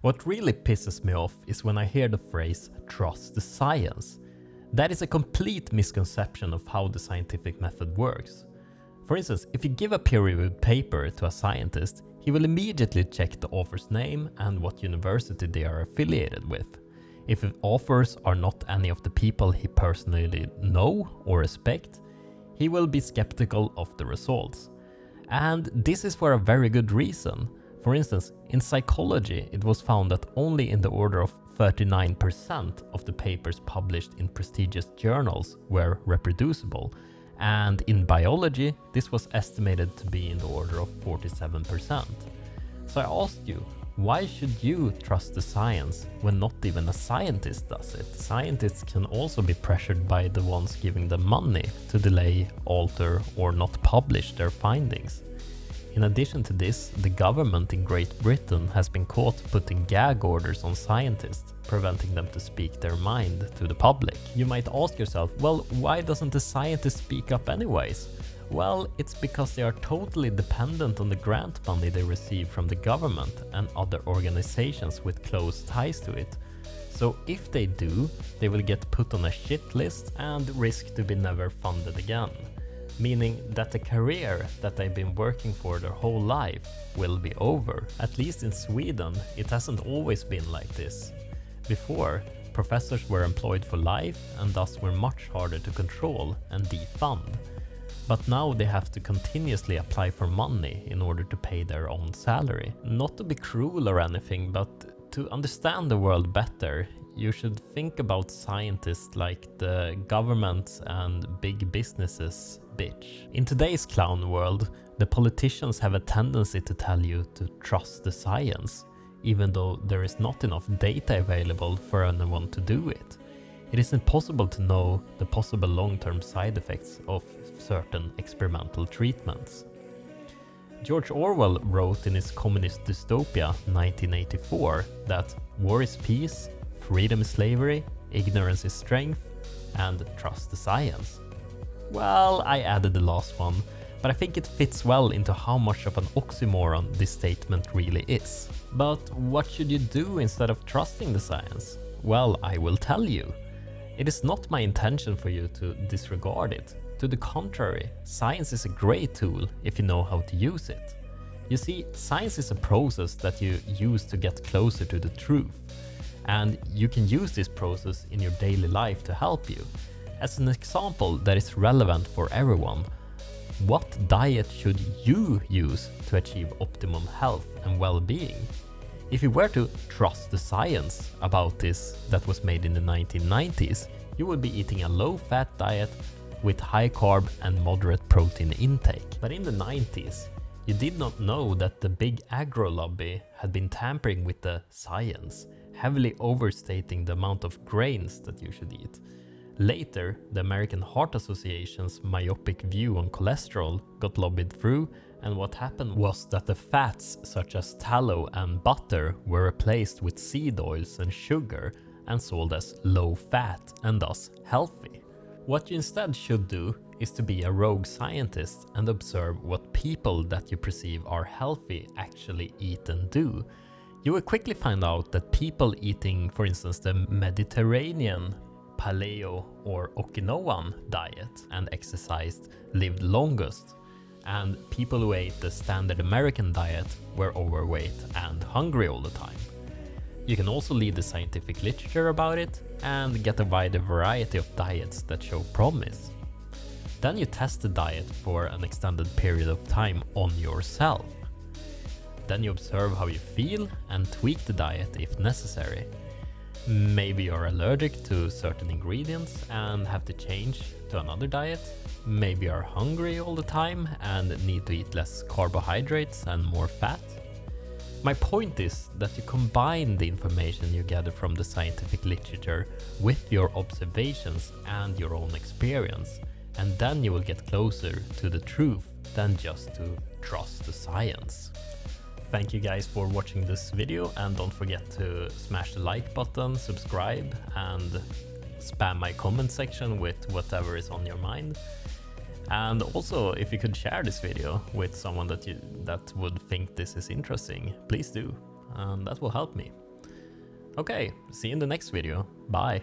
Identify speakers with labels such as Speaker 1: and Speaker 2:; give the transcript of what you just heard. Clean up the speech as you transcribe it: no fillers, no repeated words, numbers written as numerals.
Speaker 1: What really pisses me off is when I hear the phrase trust the science. That is a complete misconception of how the scientific method works. For instance, if you give a peer-reviewed paper to a scientist, he will immediately check the author's name and what university they are affiliated with. If the authors are not any of the people he personally know or respect, he will be skeptical of the results. And this is for a very good reason. For instance, in psychology, it was found that only in the order of 39% of the papers published in prestigious journals were reproducible, and in biology, this was estimated to be in the order of 47%. So I asked you, why should you trust the science when not even a scientist does it? Scientists can also be pressured by the ones giving them money to delay, alter, or not publish their findings. In addition to this, the government in Great Britain has been caught putting gag orders on scientists, preventing them to speak their mind to the public. You might ask yourself, well, why doesn't the scientist speak up anyways? Well, it's because they are totally dependent on the grant money they receive from the government and other organizations with close ties to it. So if they do, they will get put on a shit list and risk to be never funded again. Meaning that the career that they've been working for their whole life will be over. At least in Sweden, it hasn't always been like this. Before, professors were employed for life and thus were much harder to control and defund. But now they have to continuously apply for money in order to pay their own salary. Not to be cruel or anything, but to understand the world better, you should think about scientists like the government and big businesses bitch. In today's clown world, the politicians have a tendency to tell you to trust the science, even though there is not enough data available for anyone to do it. It is impossible to know the possible long-term side effects of certain experimental treatments. George Orwell wrote in his communist dystopia 1984 that war is peace, freedom is slavery, ignorance is strength, and trust the science. Well, I added the last one, but I think it fits well into how much of an oxymoron this statement really is. But what should you do instead of trusting the science? Well, I will tell you. It is not my intention for you to disregard it. To the contrary, science is a great tool if you know how to use it. You see, science is a process that you use to get closer to the truth. And you can use this process in your daily life to help you. As an example that is relevant for everyone, what diet should you use to achieve optimum health and well-being? If you were to trust the science about this that was made in the 1990s, you would be eating a low-fat diet with high carb and moderate protein intake. But in the 90s, you did not know that the big agro lobby had been tampering with the science, heavily overstating the amount of grains that you should eat. Later, the American Heart Association's myopic view on cholesterol got lobbied through, and what happened was that the fats such as tallow and butter were replaced with seed oils and sugar and sold as low fat and thus healthy. What you instead should do is to be a rogue scientist and observe what people that you perceive are healthy actually eat and do. You will quickly find out that people eating, for instance, the Mediterranean, Paleo or Okinawan diet and exercised lived longest, and people who ate the standard American diet were overweight and hungry all the time. You can also read the scientific literature about it and get a wider variety of diets that show promise. Then you test the diet for an extended period of time on yourself. Then you observe how you feel and tweak the diet if necessary. Maybe you're allergic to certain ingredients and have to change to another diet. Maybe you're hungry all the time and need to eat less carbohydrates and more fat. My point is that you combine the information you gather from the scientific literature with your observations and your own experience, and then you will get closer to the truth than just to trust the science. Thank you guys for watching this video, and don't forget to smash the like button, subscribe, and spam my comment section with whatever is on your mind. And also, if you could share this video with someone that would think this is interesting, please do, and that will help me. Okay, see you in the next video. Bye.